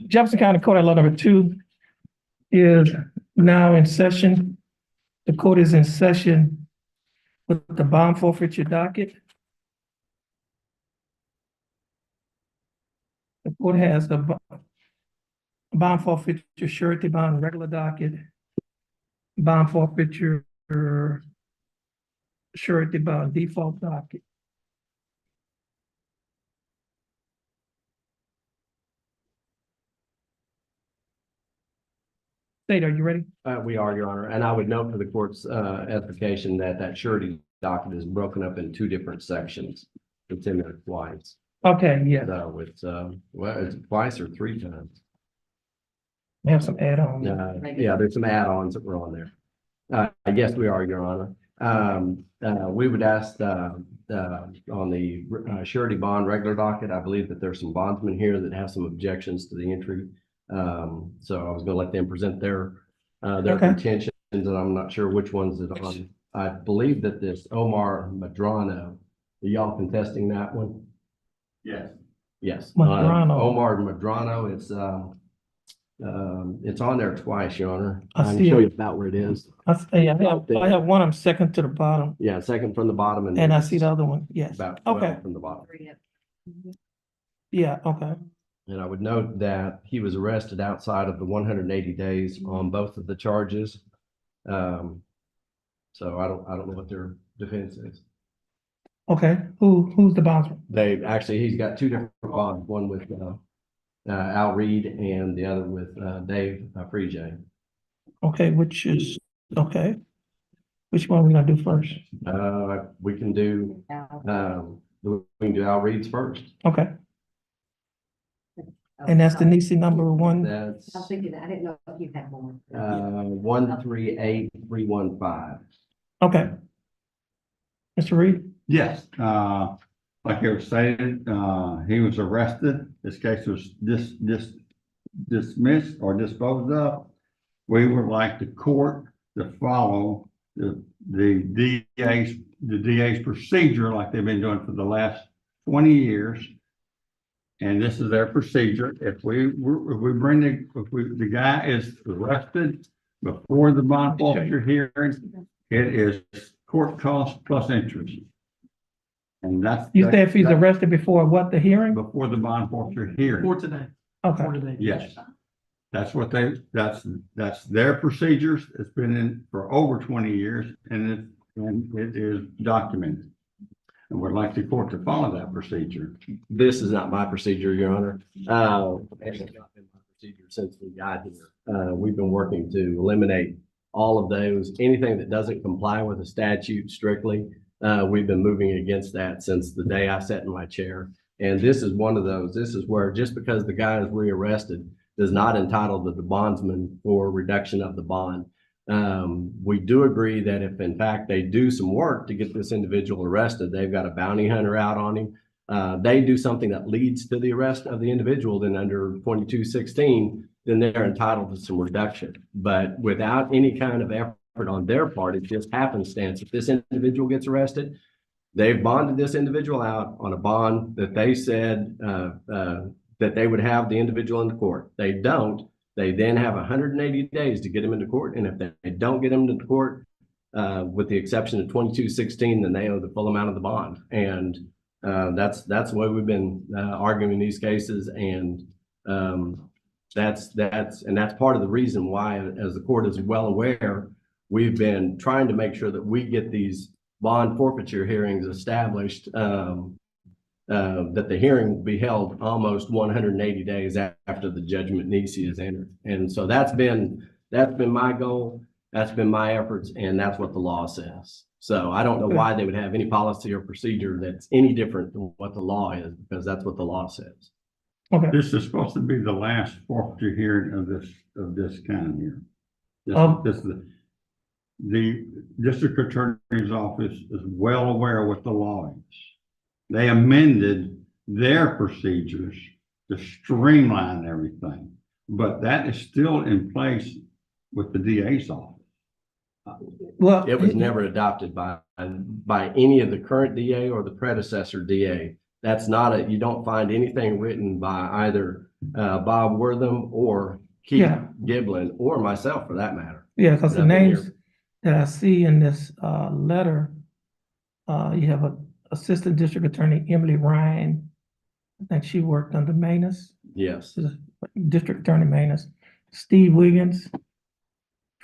Jefferson County Court at law number 2 is now in session. The court is in session with the bond forfeiture docket. The court has the bond forfeiture surety bond regular docket, bond forfeiture surety bond default docket. State, are you ready? We are, Your Honor, and I would note for the court's edification that that surety docket is broken up in 2 different sections. It's in there twice. Okay, yeah. So it's well, it's twice or 3 times. We have some add-ons. Yeah, there's some add-ons that were on there. Yes, we are, Your Honor. We would ask on the surety bond regular docket. I believe that there's some bondsmen here that have some objections to the entry. So I was gonna let them present their contentions, and I'm not sure which ones that on. I believe that this Omar Madrano, are y'all contesting that one? Yes. Yes. Madrano. Omar Madrano, it's on there twice, Your Honor. I can see show it. you about where it is. I have one, I'm second to the bottom, Yeah, second from the bottom, and I see the other one, yes. about 12 Okay, from the bottom. yeah, okay. And I would note that he was arrested outside of the 180 days on both of the charges. So I don't know what their defense is. Okay, who's the bondsman? He's got 2 different bonds, one with Al Reed and the other with Dave Freejay. Okay, which one are we gonna do first? We can do Al Reed's first. Okay, and that's the Nisi number 1. That's I was thinking, I didn't know if you had more. 138315. Okay. Mr. Reed? Yes, like it was stated, he was arrested. This case was dismissed or disposed of. We would like the court to follow the DA's procedure like they've been doing for the last 20 years. And this is their procedure. If the guy is arrested before the bond forfeiture hearing, it is court costs plus interest. And You say if he's arrested before what, the hearing? before the bond forfeiture hearing. For today. Okay, For today. Yes. That's what that's their procedures. It's been in for over 20 years and it is documented. And we'd like the court to follow that procedure. This is not my procedure, Your Honor. It's not been my procedure since we got here. We've been working to eliminate all of those, anything that doesn't comply with the statute strictly. We've been moving against that since the day I sat in my chair. And this is one of those. This is where just because the guy is rearrested does not entitle the bondsman for reduction of the bond. We do agree that if in fact they do some work to get this individual arrested, they've got a bounty hunter out on him. They do something that leads to the arrest of the individual, then under 2216, then they're entitled to some reduction. But without any kind of effort on their part, it's just happenstance. If this individual gets arrested, they've bonded this individual out on a bond that they said that they would have the individual in the court. They don't. They then have 180 days to get him into court. And if they don't get him into court, with the exception of 2216, then they owe the full amount of the bond. And that's the way we've been arguing these cases. And that's part of the reason why, as the court is well aware, we've been trying to make sure that we get these bond forfeiture hearings established, that the hearing will be held almost 180 days after the judgment Nisi is entered. And so that's been my goal. That's been my efforts, and that's what the law says. So I don't know why they would have any policy or procedure that's any different than what the law is, because that's what the law says. Okay, This is supposed to be the last forfeiture hearing of this kind here. This is the district attorney's office is well aware what the law is. They amended their procedures to streamline everything, but that is still in place with the DA's office. well. It was never adopted by any of the current DA or the predecessor DA. That's not you don't find anything written by either Bob Wortham or Keith Yeah. Giblin or myself for that matter. Yeah, because the I've been names that I see in this letter, you have a Assistant District Attorney Emily Ryan. I think she worked under Manus, Yes. District Attorney Manus, Steve Wiggins,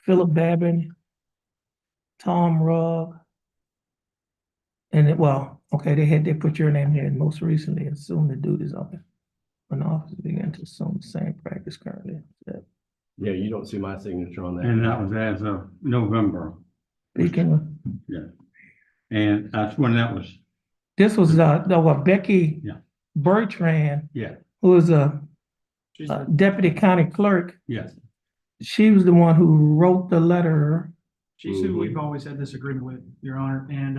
Philip Babin, Tom Rugg. And well, okay, they put your name here and most recently assumed the duties of it. When the office began to assume the same practice currently. Yeah, you don't see my signature on that. And that was as of November. Speaking of, And that's when that was, this was Becky Yeah. Bertrand, yeah, who is a deputy county clerk. yes. She was the one who wrote the letter. She's who we've always had this agreement with, Your Honor, and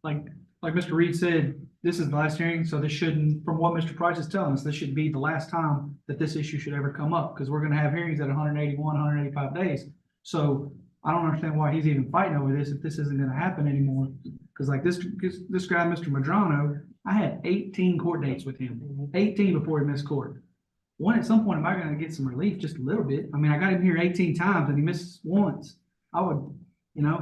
like Mr. Reed said, this is the last hearing, so this shouldn't, from what Mr. Price is telling us, this should be the last time that this issue should ever come up, because we're gonna have hearings at 181, 185 days. So I don't understand why he's even fighting over this if this isn't gonna happen anymore. Because like this guy, Mr. Madrano, I had 18 court dates with him, 18 before he missed court. At some point, am I gonna get some relief, just a little bit? I mean, I got him here 18 times and he missed once. I would,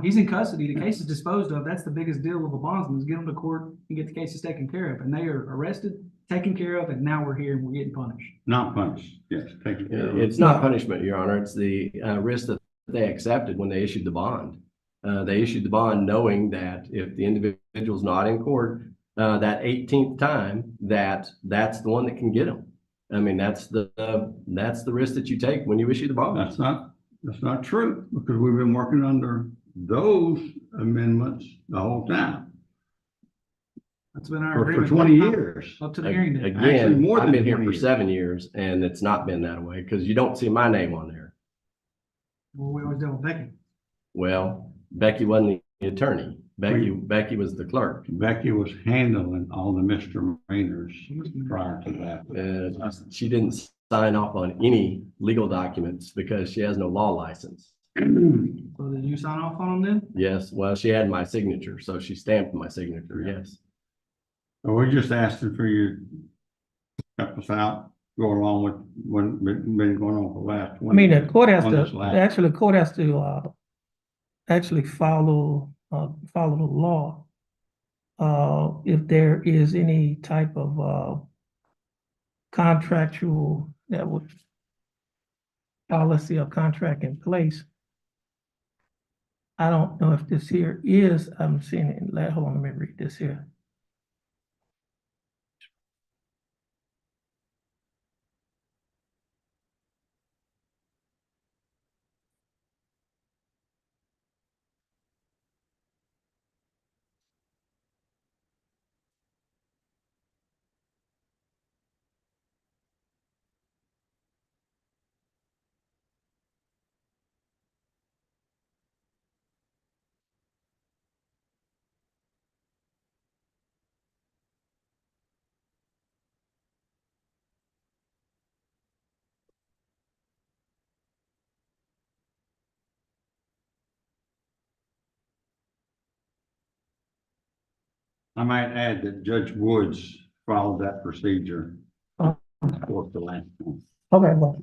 he's in custody, the case is disposed of, that's the biggest deal of a bondsman, is get him to court and get the cases taken care of, and they are arrested, taken care of, and now we're here and we're getting punished. Not punished, yes, taken care of. It's not punishment, Your Honor. It's the risk that they accepted when they issued the bond. They issued the bond knowing that if the individual's not in court, that 18th time, that's the one that can get them. I mean, that's the risk that you take when you issue the bond. That's not true, because we've been working under those amendments the whole time That's been our for agreement. 20 years. Up to the hearing date. Actually, Again, more I've than been here 20 for years. 7 years and it's not been that way because you don't see my name on there. Well, we always deal with Becky. Well, Becky wasn't the attorney. Becky was the clerk. Becky was handling all the misdemeanors prior to that. She didn't sign off on any legal documents because she has no law license. So did you sign off on them then? Yes, well, she had my signature, so she stamped my signature, yes. So we're just asking for you to help us out, go along with what been going on for the last 20. I mean, the court has on this to, last- actually, the court has to, actually follow the law. If there is any type of, contractual, that would, policy or contract in place. I don't know if this here is, I'm seeing it, hold on, let me read this here. I might add that Judge Woods followed that procedure Oh. for the last one. Okay, well,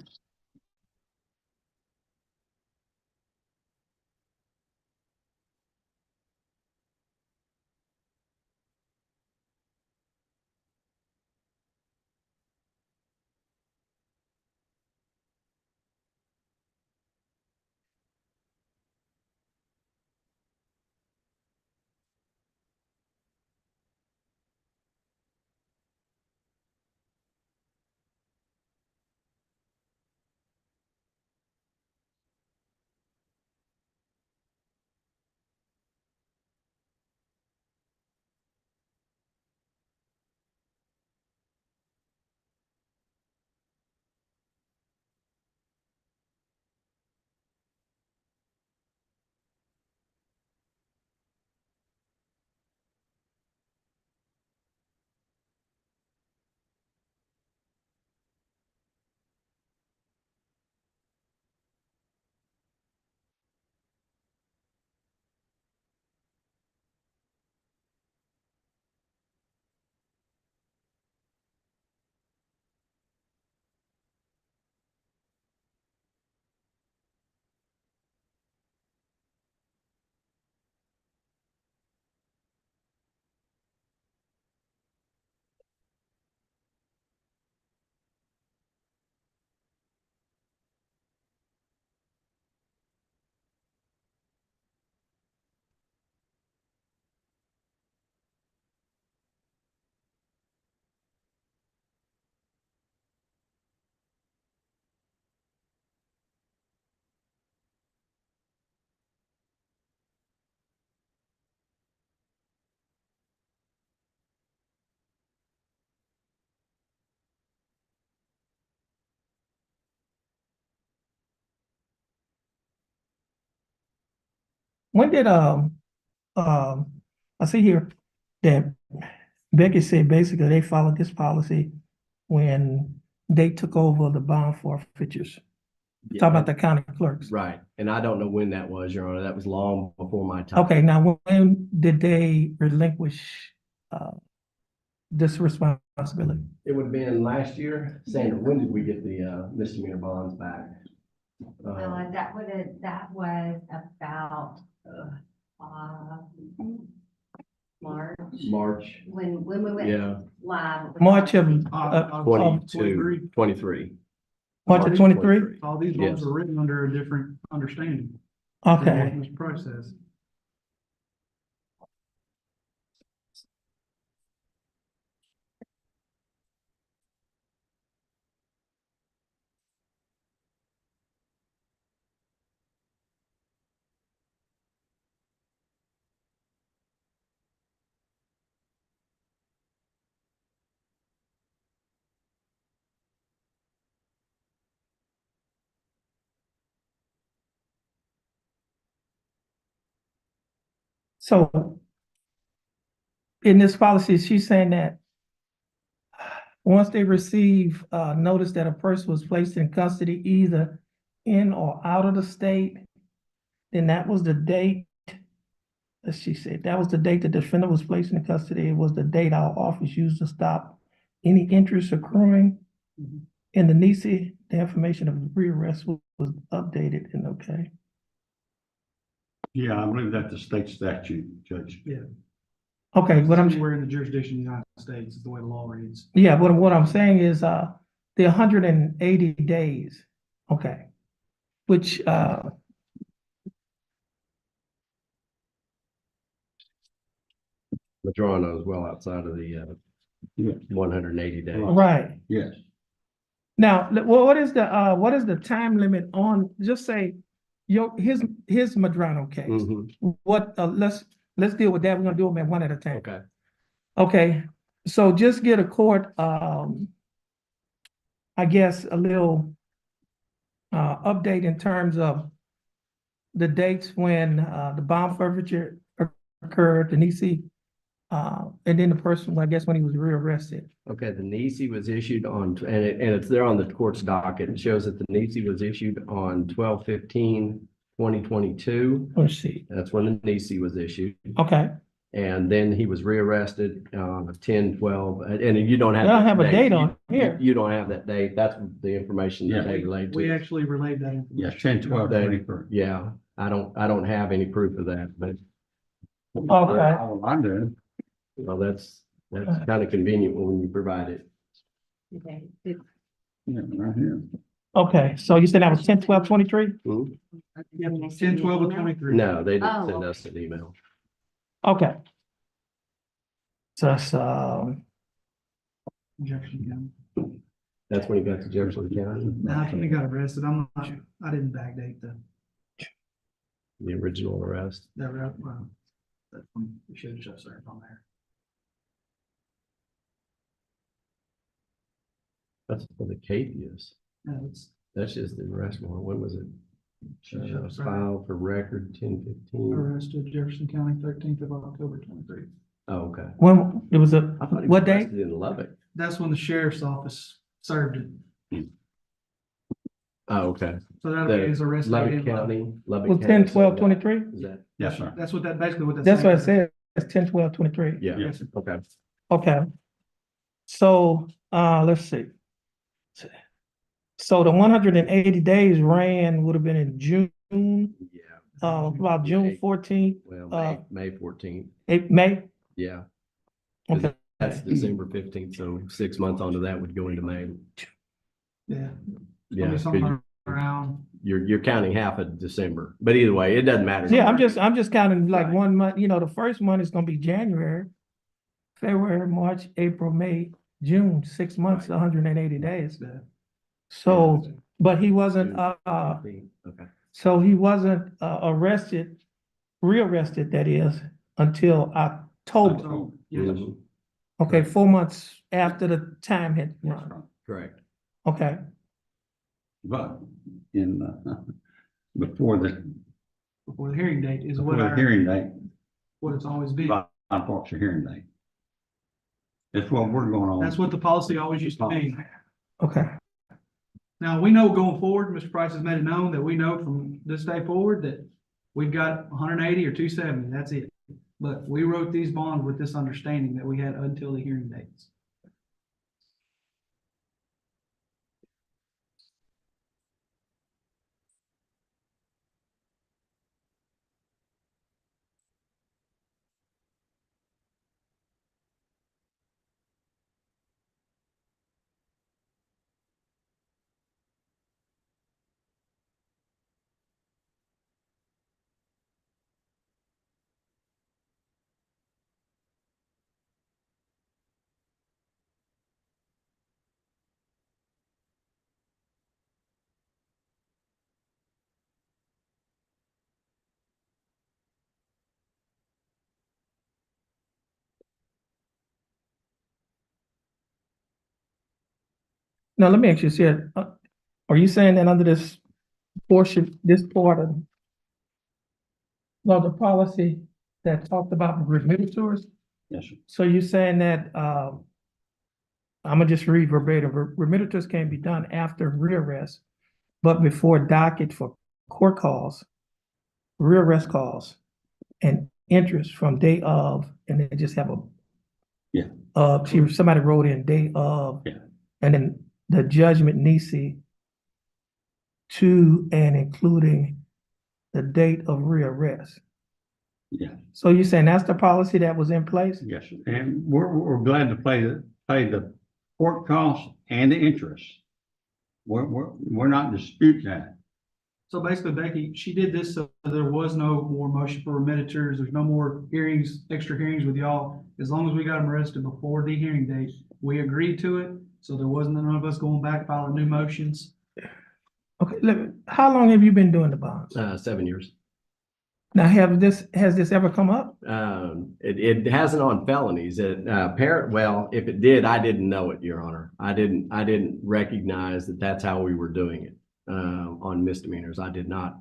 when did, I see here that Becky said basically they followed this policy when they took over the bond forfeitures. Talk about the county clerks. Right, and I don't know when that was, Your Honor. That was long before my time. Okay, now when did they relinquish, this responsibility? It would have been last year. Sandra, when did we get the misdemeanor bonds back? That was about, March, March, when we went yeah, live. March of, 22, 23. March of 23? All these Yes. laws were written under a different understanding. than what Okay, Mr. Price says. so in this policy, she's saying that once they receive, notice that a person was placed in custody either in or out of the state, then that was the date, as she said, that was the date the defendant was placed in custody. It was the date our office used to stop any interest accruing. Mhm. In the NICI, the information of rearrest was updated and okay. Yeah, I believe that's the state statute, Judge. Okay, but I'm, Anywhere in the jurisdiction of the United States is the way the law reads. yeah, but what I'm saying is, the 180 days, okay, which, Madrona is well outside of the Yeah. 180 days. right. Yes. Now, what is the time limit on, just say, his Madrano case? Mhm. What, let's deal with that. We're gonna do them at one at a time. Okay, Okay, so just get a court, I guess, a little, update in terms of the dates when, the bond forfeiture occurred, the NICI, and then the person, I guess, when he was rearrested. okay, the NICI was issued on, and it's there on the court's docket. It shows that the NICI was issued on 12/15/2022. Let's see. That's when the NICI was issued. Okay, And then he was rearrested, 10/12, and you don't have. they don't that have a date You- on here. You don't have that date. That's the information that Yeah. they relayed We to. actually relayed that information. Yes, 10/12/23. Yeah, I don't have any proof of that, but, Okay. All I'm doing. well, that's kind of convenient when you provide it. Okay. Yeah, right here. Okay, so you said that was 10/12/23? Hmm? Yep, 10/12/23. No, they didn't Oh, send okay. us an email. Okay. So that's, Jefferson County. That's when he got to Jefferson County, Now, he got arrested. I'm not sure. I didn't backdate the original arrest. that route. Well, that one, we should have just served on there. That's for the Capias. No, it's, That's just the arrest warrant. When was it? should have served. Filed for record 10/15. Arrested Jefferson County, 13th of October 23. Oh, okay. when, it was I thought he was what date? arrested in Lubbock. That's when the sheriff's office served it. Oh, okay. So that'll be The his arrest. date Lubbock in Lubbock. County, Lubbock. Was County, 10/12/23? Is that? Yes, sir. That's what that, basically what that's. That's what it saying. says, it's 10/12/23. Yeah, Yes, sir. okay. Okay. So, let's see. So the 180 days would have been in June, Yeah, about June 14th, well, Uh, May 14th. May. Yeah, Okay. that's December 15th, so 6 months onto that would go into May. Yeah. Yeah, Maybe 'cause somewhere around. you're counting half of December, but either way, it doesn't matter. Yeah, I'm just counting like Right. 1 month, the first month is gonna be January, February, March, April, May, June, 6 months, 180 days. Yeah. So, but he wasn't, Okay, so he wasn't, rearrested, that is, until October. October, yes. Mhm, Okay, Correct. 4 months after the time had Yes, run. sir. correct. Okay, But in, before the before the hearing date is Before what the hearing date, what it's always been. five o'clock's the hearing date. That's what we're going on. That's what the policy always used to be. Okay, Now, we know going forward, Mr. Price has made it known that we know from this day forward that we've got 180 or 270, that's it. But we wrote these bonds with this understanding that we had until the hearing dates. now let me ask you, here, are you saying that under this portion, this part of the policy that talked about remitters? Yes, sir. So you're saying that, I'm gonna just read verbatim, remitters can be done after rearrest, but before docket for court calls, rearrest calls, and interest from day of, and then just have a. Yeah. Somebody wrote in day of. Yeah. And then the judgment nisi to and including the date of rearrest. Yeah. So you're saying that's the policy that was in place? Yes, sir. And we're glad to pay the court costs and the interest. We're not disputing that. So basically, Becky, she did this so there was no more motion for remitters. There's no more hearings, extra hearings with y'all. As long as we got them arrested before the hearing date, we agreed to it. So there wasn't none of us going back filing new motions. Okay, how long have you been doing the bonds? 7 years. Now, has this ever come up? It hasn't on felonies. Well, if it did, I didn't know it, Your Honor. I didn't recognize that that's how we were doing it, on misdemeanors. I did not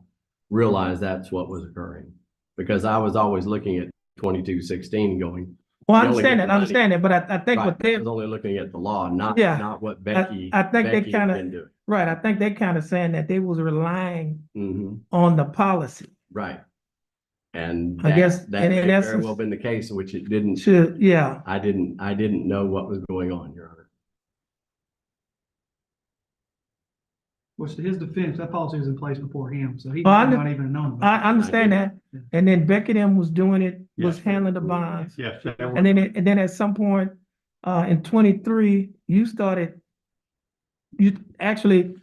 realize that's what was occurring because I was always looking at 2216 going. Well, I You only understand get that, but I think Right, what I they, was only looking at the law, not what I think they Becky had kinda- been doing. right, I think they kind of saying that they was relying Mhm, on the policy. right. And I guess, that and may in very essence, well been the case, which it didn't. yeah. I didn't know what was going on, Your Honor. Which to his defense, that policy was in place before him, so he Oh, I might under- not even known. I about it. understand that. Yeah. And then Becky them was doing it, was Yes. handling the bonds. Yes. And then at some point, in 23, you actually,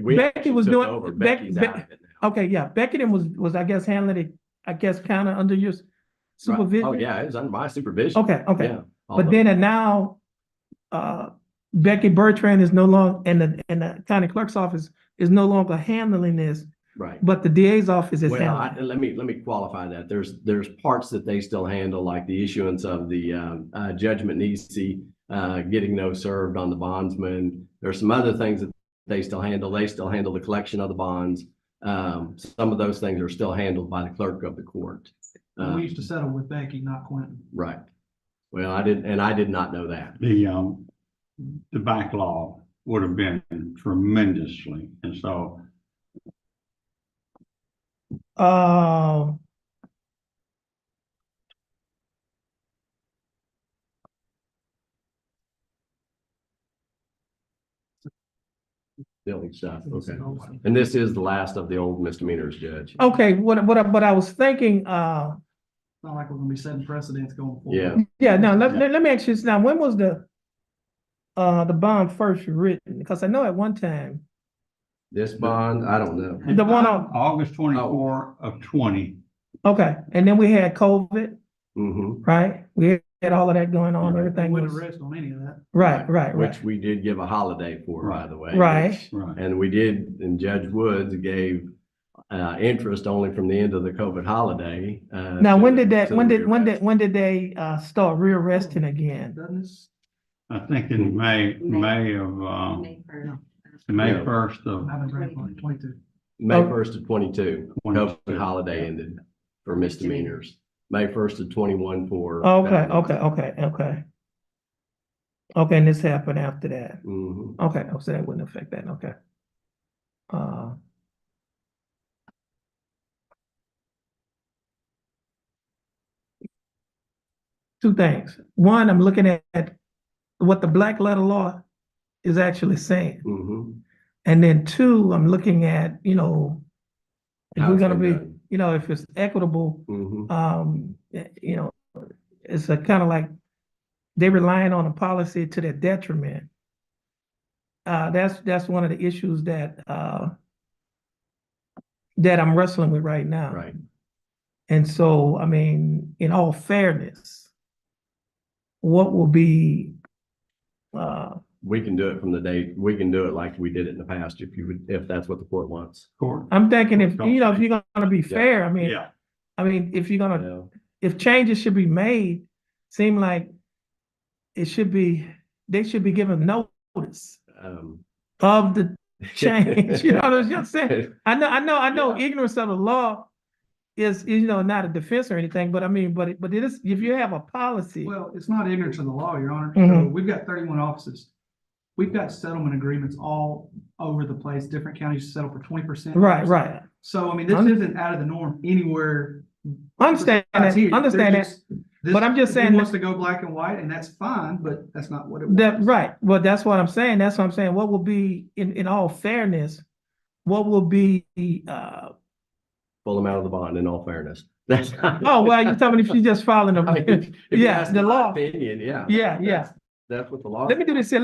We Becky actually was took doing- over. Beck- Becky's Beck- out of it now. okay, yeah, Becky them was, I guess, handling it, I guess, kind of under your Right. supervision. Oh, yeah, it was under my supervision. Okay, okay. Yeah. But then and now, Becky Bertrand is no longer, and the county clerk's office is no longer handling this, Right. but the DA's office is Well, handling it. let me qualify that. There's parts that they still handle, like the issuance of the judgment nisi, getting those served on the bondsman. There's some other things that they still handle. They still handle the collection of the bonds. Some of those things are still handled by the clerk of the court. And we used to settle with Becky, not Quentin. Right. Well, I did not know that. The backlog would have been tremendously, and so Silly stuff. Okay. And this is the last of the old misdemeanors, Judge. Okay, what I was thinking, Not like we're gonna be setting precedents going forward. Yeah. yeah, now let me ask you this now, when was the bond first written? Because I know at one time, This bond, I don't know. the one on, August 24 of 20. okay, and then we had COVID, Mhm. right? We had all of that going on, Right. They everything wouldn't was, arrest on any of that. right. Which we did give a holiday for, by the way. Right. Right. And we did, and Judge Woods gave interest only from the end of the COVID holiday. Now, when did to the rearrest. when did they start rearresting again? Doesn't this, I think in May of, May first. May Yeah. 1st I of, haven't read one, 22. May Oh. 1st of 22, COVID holiday ended for misdemeanors. May 1st of 21 for. Okay, felonies. okay. Okay, and this happened after that. Mhm. Okay, so that wouldn't affect that, okay. Uh. Two things. One, I'm looking at what the black letter law is actually saying. Mhm. And then two, I'm looking at, if How we're it's gonna been be, done. if it's equitable, Mhm. it's a kind of like they're relying on a policy to their detriment. That's one of the issues that I'm wrestling with right now. Right. And so, I mean, in all fairness, what will be, We can do it from the date, we can do it like we did it in the past, if that's what the court wants. Court. I'm thinking if you're gonna be fair, Yeah, if you're gonna, Yeah. if changes should be made, seem like they should be given notice Um, of the change. You know what I'm saying? I know Yeah. ignorance of the law is not a defense or anything, but I mean, but it is, if you have a policy. Well, it's not ignorance of the law, Your Honor. So Mhm. we've got 31 offices. We've got settlement agreements all over the place. Different counties settle for 20%. Right. So, I mean, this isn't out of the norm anywhere. Understand besides that, here. understand They're that. just- But I'm just he saying wants that- to go black and white, and that's fine, but that's not what it was. That, right, well, that's what I'm saying, what will be, in all fairness, what will be, Pull them out of the bond in all fairness. That's. oh, well, you're talking if she's just following I mean, the, if you yeah, ask the my law. Opinion, yeah. Yeah. That's what the law. Let me do this here,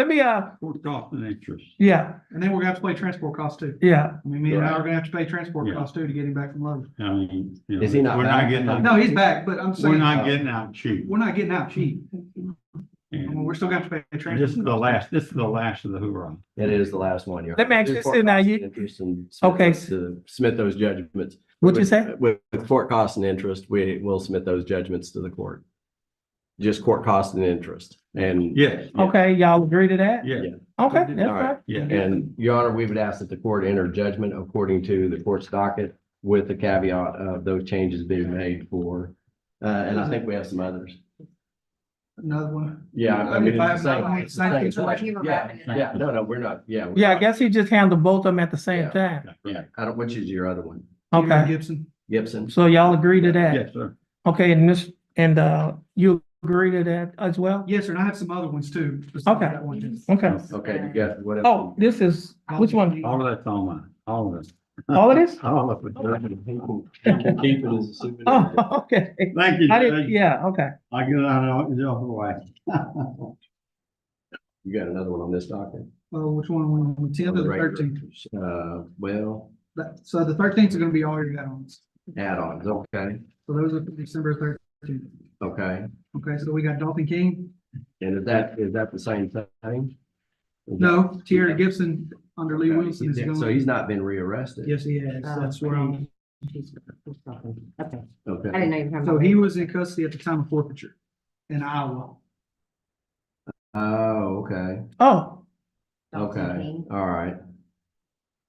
court cost and interest. yeah, And then we're gonna have to pay transport costs too. yeah, I mean, me and Right. Al are gonna have to pay transport Yeah. costs too to get him back from Lowe's. I mean, Is he not we're back? not getting out. No, he's back, but I'm saying. We're not getting out cheap. We're not getting out cheap. I mean, And we're still gonna have to pay this transport. is the last, this is the last of the hoorah. It is the last one. Your Let me Honor. ask you Do this, court now costs you- and interest and Okay. submit those judgments. What'd you say? With court costs and interest, we will submit those judgments to the court. Just court costs and interest. And. Yes. okay, y'all agree to that? Yeah, Okay, that's All right. right. yeah. And Your Honor, we would ask that the court enter judgment according to the court's docket with the caveat of those changes being made for, and I think we have some others. Another one. Yeah, I mean, If I it's have the another one, same. same same situation. thing. You were Yeah, wrapping it up. yeah, no, we're not, yeah. Yeah, I guess he just handled both of them at the same Yeah. time. Yeah, which is your other one? Peter Okay, Gibson. Gibson? so y'all agree to that? Yes, sir. Okay, and you agree to that as well? Yes, sir, and I have some other ones too. besides Okay. that one, too. Okay, Okay, you got what else? oh, this is, which one? All of that's on mine, all of it. All of this? All of it. He can keep it as a souvenir. Oh, okay. Thank you, I didn't, Judge. yeah, okay. I get it out of the way. You got another one on this docket? Oh, which one, on the tenth or the thirteenth? Well, So the thirteenth is gonna be all your add-ons. add-ons, okay, So those are for December 13th. okay. Okay, so we got Dalton King. And is that the same thing? Is No, Tierra Gibson under Lee that- Wilson is okay, going. So he's not been rearrested? Yes, he has. That's where I'm. Okay, I Okay, didn't know you were talking So about. he was in custody at the time of forfeiture in Iowa. oh, okay, Oh, Dalton okay, King. all right.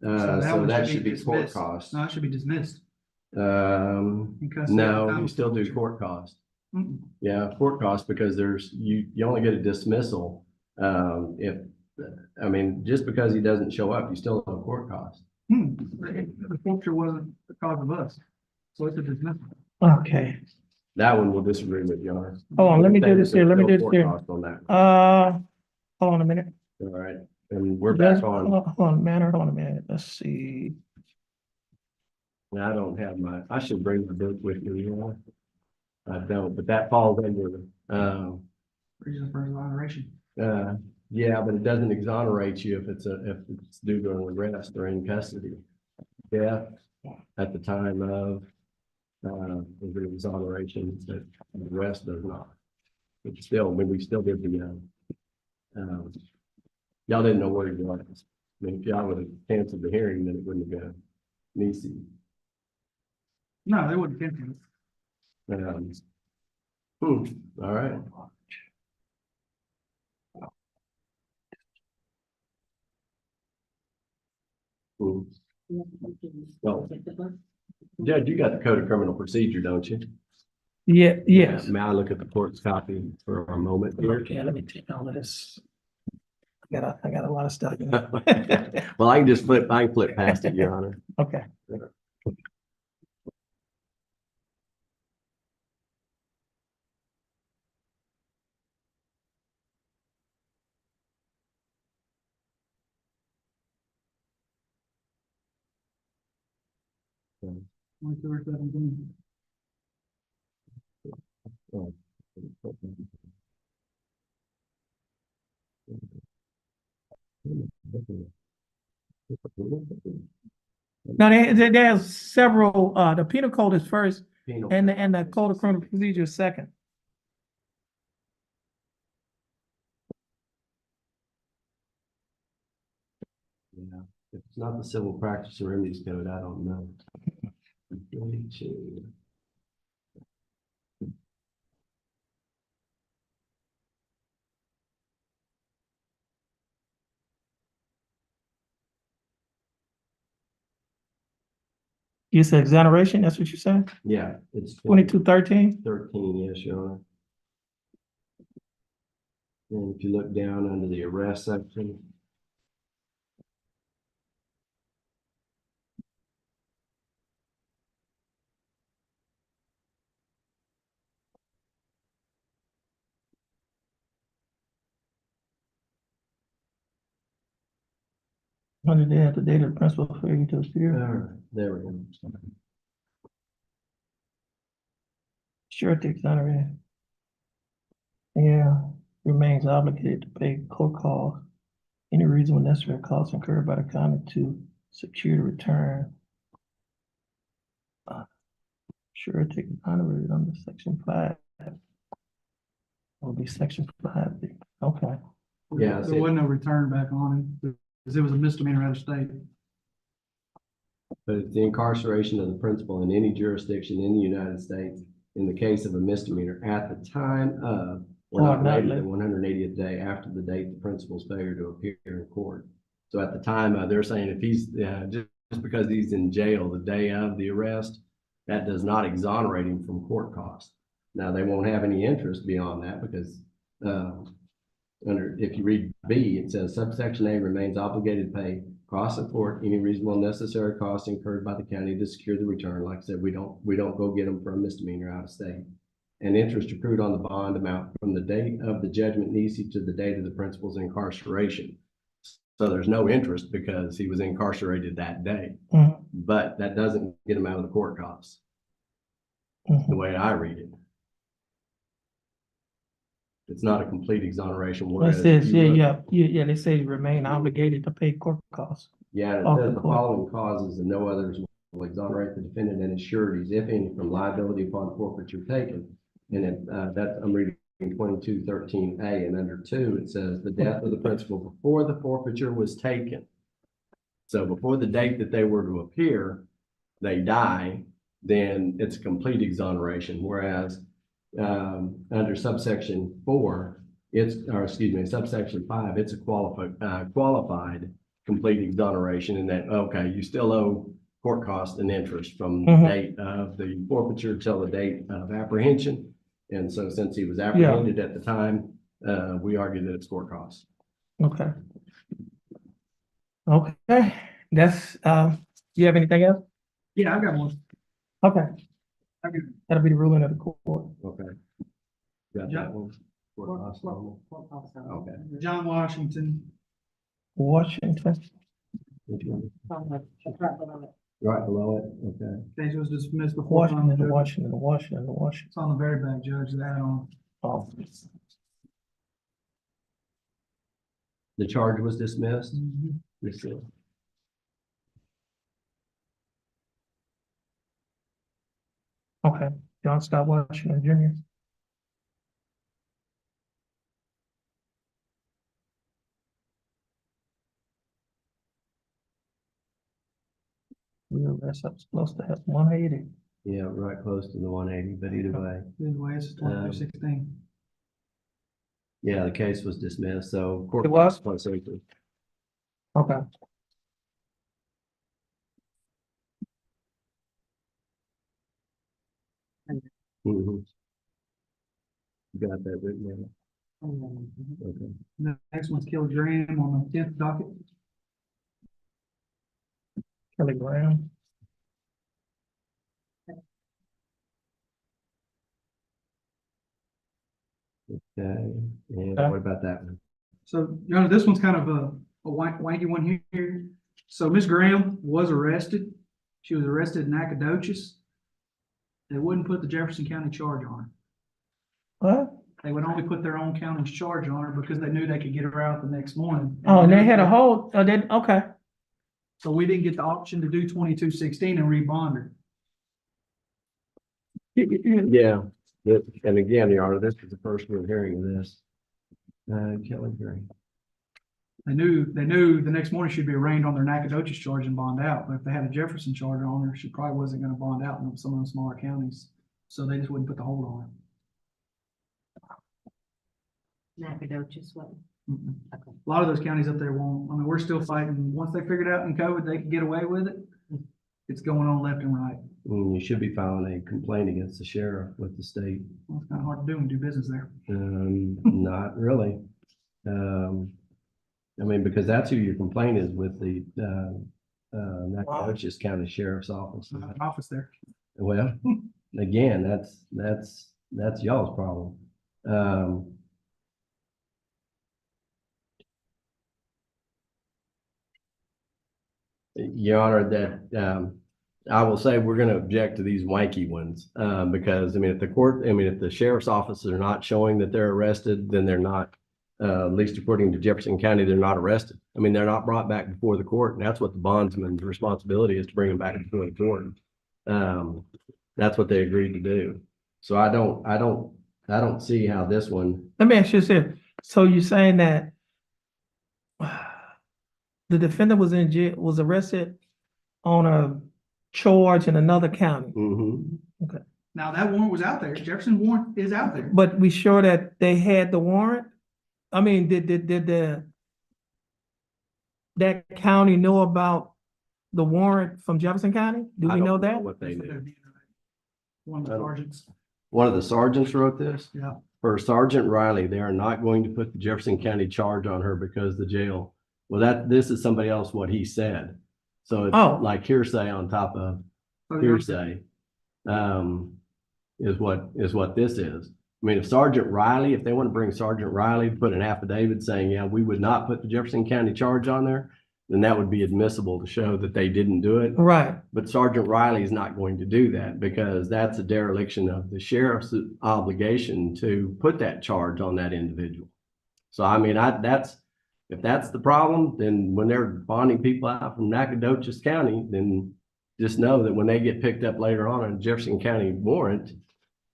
that So one that should be court dismissed. costs. No, it should be dismissed. In custody at the No, time you of still do forfeiture. court costs. Mm-mm. Yeah, court costs because you only get a dismissal. If, I mean, just because he doesn't show up, you still have court costs. The forfeiture wasn't the cause of us. So it's a dismissal. okay. That one we'll disagree with, Your Honor. Hold on, let me do this here, let me do this Court here. cost On that, Hold on a minute. all right, and we're back on, Hold on a minute, let's see. I don't have I should bring my book with me, you know? I don't, but that falls under, Reason for exoneration. yeah, but it doesn't exonerate you if it's due to an arrest or in custody. Death at the time of, the exoneration, but the rest does not. But still, when we still give the, y'all didn't know where he was. I mean, if y'all would have canceled the hearing, then it wouldn't have been Nisi. No, they wouldn't cancel it. All right. Well, Judge, you got the Code of Criminal Procedure, don't you? Yeah, yes. May I look at the court's copy for a moment here? Okay, let me take all of this. I got a lot of stuff. Well, I can flip past it, Your Honor. Okay. Now, there's several, the penal code is first Penal. and the code of criminal procedure is second. Yeah, if it's not the Civil Practice and Remedies Code, I don't know. You said exoneration, that's what you said? Yeah, it's 2213? 13, yes, Your Honor. And if you look down under the arrest section. Under there, the date of the principal failure to appear, There we go. surety exonerated. Yeah, remains obligated to pay court costs, any reasonable necessary costs incurred by the county to secure the return. Surety exonerated under section 5. Will be section 5. Okay. Yeah, I There see. wasn't no return back on it, because it was a misdemeanor out of state. But it's the incarceration of the principal in any jurisdiction in the United States in the case of a misdemeanor at the time of or Or not not later later. than 180th day after the date the principal's failure to appear in court. So at the time, they're saying if he's just because he's in jail the day of the arrest, that does not exonerate him from court costs. Now, they won't have any interest beyond that because if you read B, it says subsection A remains obligated to pay costs of court, any reasonable and necessary costs incurred by the county to secure the return. Like I said, we don't go get them for a misdemeanor out of state. And interest accrued on the bond amount from the date of the judgment nisi to the date of the principal's incarceration. So there's no interest because he was incarcerated that day, but that doesn't get him out of the court costs. The way I read it. It's not a complete exoneration. It whereas says, if you look- yeah, they say remain obligated to pay court costs. Yeah, and Off it the says the court. following causes and no others will exonerate the defendant and his sureties, if any, from liability upon forfeiture taken. And I'm reading 2213A, and under 2, it says the death of the principal before the forfeiture was taken. So before the date that they were to appear, they die, then it's a complete exoneration. Whereas under subsection 4, subsection 5, it's a qualified complete exoneration in that, okay, you still owe court costs and interest from the date of the forfeiture till the date of apprehension. And so since he was apprehended at the time, we argue that it's court costs. Okay. Okay, that's, you have anything else? Yeah, I got one. Okay, I got that'll be the ruling of the court. Okay. Got Yeah. that one? Court costs only? Okay. John Washington, Washington, Which one? Washington. Right below it, okay. case was dismissed before. final Washington, judgment. Washington. It's on the very back, Judge, that on. Oh, The charge was dismissed? Mhm. Yes, sir. okay, John Scott Washington Jr. We arrest up close to 180. Yeah, right close to the 180, but either way. Either way, it's 2316. Yeah, the case was dismissed, so. It was? Court- Okay. Mhm. Got that written down. Mhm. Okay. The next one's Kelly Graham on the 10th docket. Kelly Graham. Okay, and Okay. what about that one? So, Your Honor, this one's kind of a wanky one here. So Ms. Graham was arrested. She was arrested in Nacogdoches. They wouldn't put the Jefferson County charge on her. What? They would only put their own county's charge on her because they knew they could get her out the next morning. Oh, and they had a hold, oh, they, okay. So we didn't get the option to do 2216 and rebond her. Yeah, and again, Your Honor, this is the first we're hearing of this. Kelly Green. They knew the next morning she'd be arraigned on their Nacogdoches charge and bond out, but if they had a Jefferson charge on her, she probably wasn't gonna bond out in some of the smaller counties. So they just wouldn't put the hold on Nacogdoches, what? her. Mm-mm. Okay. A lot of those counties up there won't. I mean, we're still fighting. Once they figured out in COVID, they could get away with it. It's going on left and right. You should be filing a complaint against the sheriff with the state. Well, it's kind of hard to do and do business there. Not really. I mean, because that's who your complaint is with the, Nacogdoches County Sheriff's Office. I have an office there. Well, again, that's y'all's problem. Your Honor, that, I will say we're gonna object to these wanky ones, because, I mean, if the sheriff's offices are not showing that they're arrested, then they're not, at least according to Jefferson County, they're not arrested. I mean, they're not brought back before the court, and that's what the bondsman's responsibility is, to bring them back before the court. That's what they agreed to do. So I don't see how this one, Let me ask you this, so you're saying that the defendant was in jail, was arrested on a charge in another county, mhm. Now that warrant was out there. Jefferson warrant is out there. but we sure that they had the warrant? I mean, did that county know about the warrant from Jefferson County? Do I we don't know that? what they knew. One of the sergeants. One of the sergeants wrote this? Yeah. For Sergeant Riley, they are not going to put the Jefferson County charge on her because the jail. Well, this is somebody else what he said. So it's Oh. like hearsay on top of hearsay. Is what this is. I mean, if they want to bring Sergeant Riley to put an affidavit saying, yeah, we would not put the Jefferson County charge on there, then that would be admissible to show that they didn't do it. Right, But Sergeant Riley is not going to do that because that's a dereliction of the sheriff's obligation to put that charge on that individual. So I mean, if that's the problem, then when they're bonding people out from Nacogdoches County, then just know that when they get picked up later on a Jefferson County warrant,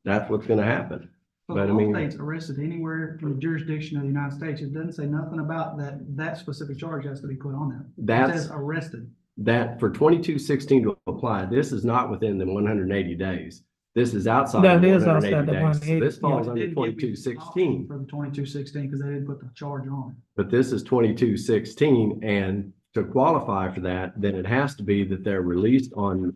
that's what's going to happen. But I all mean, states arrested anywhere in the jurisdiction of the United States, it doesn't say nothing about that specific charge has to be put on them. It that's says arrested. that for 2216 to apply, this is not within the 180 days. This is outside That the is 180 outside the days. 180, This falls yeah. under Didn't give me the 2216. option for the 2216 because they didn't put the charge on it. But this is 2216, and to qualify for that, then it has to be that they're released on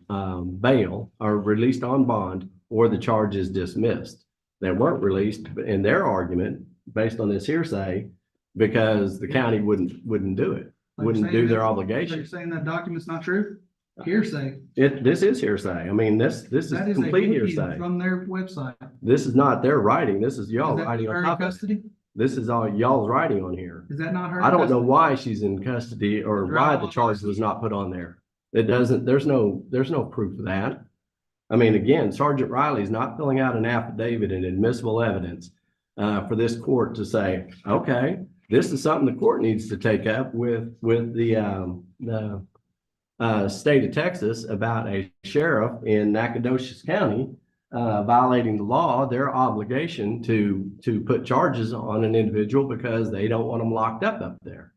bail or released on bond, or the charge is dismissed. They weren't released in their argument based on this hearsay because the county wouldn't do it, Like wouldn't saying do their that- obligation. You're saying that document's not true? Hearsay. This is hearsay. I mean, this is That is a complete cookie hearsay. from their website. This is not their writing. This is y'all Is that writing on her in top of it. custody? This is all y'all's writing on here. Is that not her? in I don't know custody? why she's in custody or why the charge was not put on there. It doesn't, there's no proof of that. I mean, again, Sergeant Riley's not filling out an affidavit and admissible evidence for this court to say, okay, this is something the court needs to take up with the state of Texas about a sheriff in Nacogdoches County violating the law, their obligation to put charges on an individual because they don't want them locked up there.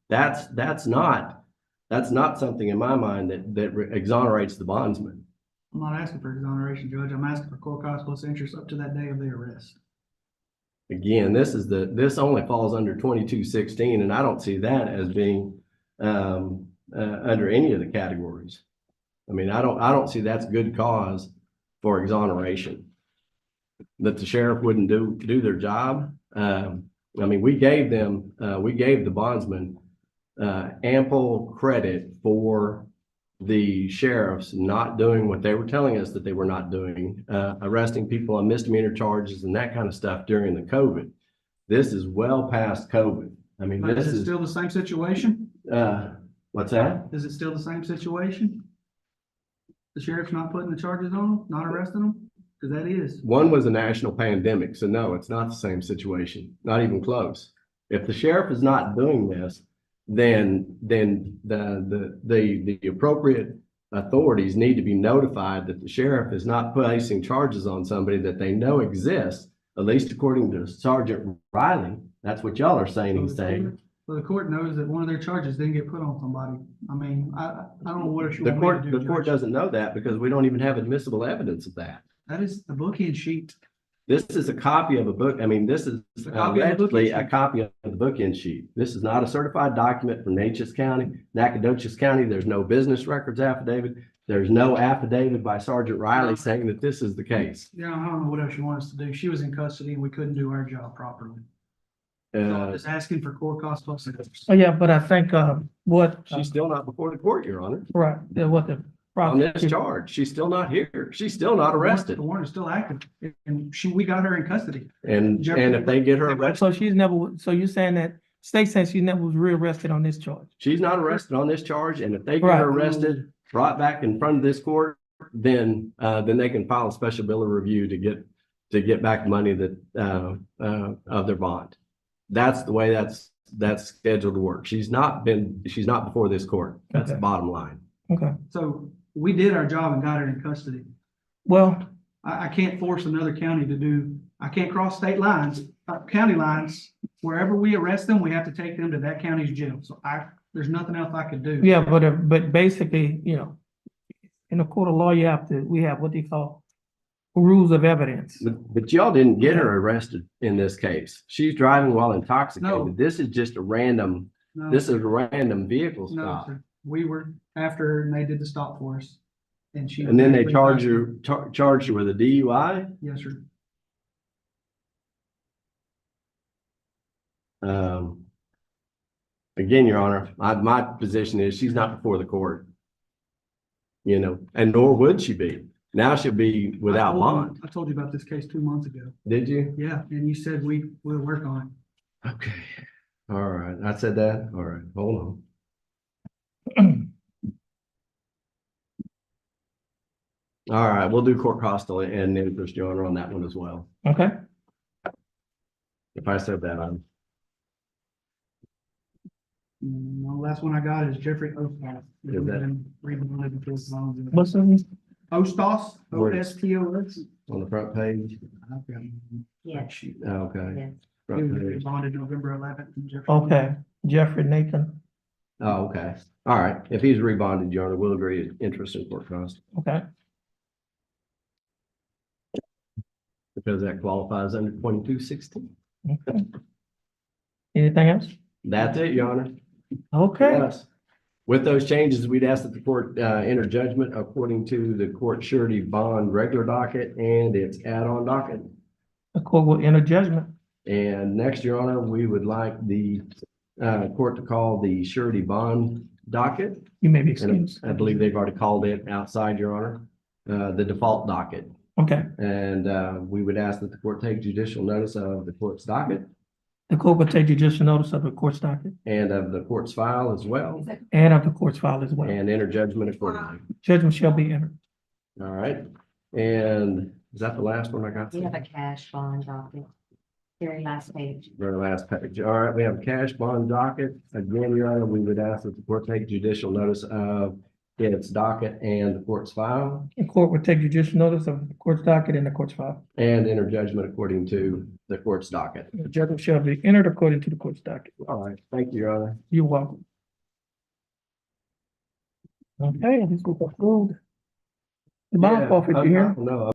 That's not something in my mind that exonerates the bondsman. I'm not asking for exoneration, Judge. I'm asking for court costs plus interest up to that day of the arrest. Again, this only falls under 2216, and I don't see that as being under any of the categories. I mean, I don't see that's good cause for exoneration. That the sheriff wouldn't do their job. I mean, we gave the bondsman ample credit for the sheriffs not doing what they were telling us that they were not doing, arresting people on misdemeanor charges and that kind of stuff during the COVID. This is well past COVID. I mean, But this is it is, still the same situation? what's that? Is it still the same situation? The sheriff's not putting the charges on them, not arresting them? Because that is. One was a national pandemic, so no, it's not the same situation, not even close. If the sheriff is not doing this, then the appropriate authorities need to be notified that the sheriff is not placing charges on somebody that they know exists, at least according to Sergeant Riley. That's what y'all are saying he's saying. So the court knows that one of their charges didn't get put on somebody. I mean, I don't know what else you want me to do. The court Judge. doesn't know that because we don't even have admissible evidence of that. That is the bookend sheet. This is a copy of a book. I mean, this is a copy of the bookend allegedly a sheet. copy of the bookend sheet. This is not a certified document from Natchez County, Nacogdoches County. There's no business records affidavit. There's no affidavit by Sergeant Riley saying that this is the case. Yeah, I don't know what else you want us to do. She was in custody and we couldn't do our job properly. So I'm just asking for court cost plus. Oh, yeah, but I think, what, She's still not before the court, Your Honor, right, what the on this prosecutor, charge. She's still not here. She's still not arrested. The warrant is still active and we got her in custody. And if they get her arrested, so she's never, so you're saying that, state says she never was rearrested on this charge? she's not arrested on this charge. And if they get Right. her arrested, brought back in front of this court, then they can file a special bill of review to get back money that of their bond. That's the way that's scheduled to work. She's not before this court. That's the Okay. bottom line. Okay, So we did our job and got her in custody. well, I can't force another county to do, I can't cross state lines, county lines. Wherever we arrest them, we have to take them to that county's jail. So there's nothing else I could do. yeah, but basically, you know, in a court of law, we have what they call rules of evidence. But y'all didn't get her arrested in this case. She's driving while intoxicated. No. This is just a random, No, this is a random vehicle no, stop. sir. We were after her and they did the stop for us. And she. And then they was charge actually- her with a DUI. Yes, sir. Again, Your Honor, my position is she's not before the court. You know, and nor would she be. Now she'll be without bond. I told you about this case 2 months ago. Did you? Yeah, and you said we'll work on Okay. All right. I said that. All right. Hold on. All right. We'll do court cost and interest, Your Honor, on that one as well. Okay, If I said that, I'm. it. The last one I got is Jeffrey Ostos. Is that- what's the, Ostos, Where- O-S-T-O-S. On the front page. Yes, Okay. yes. He Front was page. bonded November 11th. in Jefferson. okay, Jeffrey Nathan, Oh, okay. All right. If he's rebonded, Your Honor, we'll agree to interest and court cost okay, because that qualifies under 2216. okay. Anything else? That's it, Your Honor. Okay, Yes. With those changes, we'd ask that the court enter judgment according to the court surety bond regular docket and its add-on docket. the court will enter judgment. And next, Your Honor, we would like the court to call the surety bond docket. You may be And excused. I believe they've already called it outside, Your Honor, the default docket. Okay, And we would ask that the court take judicial notice of the court's docket the court will take judicial notice of the court's docket and of the court's file as well, and of the court's file as well. and enter judgment accordingly. Judgment shall be entered. All right. And is that the last one I got? We have a cash bond docket. Very last page. Very last page. All right, we have a cash bond docket. Again, Your Honor, we would ask that the court take judicial notice of its docket and the court's file The court will take judicial notice of the court's docket and the court's file. and enter judgment according to the court's docket. The judgment shall be entered according to the court's docket. All right, thank you, Your Honor. You're welcome. Okay, this will conclude the bond forfeiture hearing. No,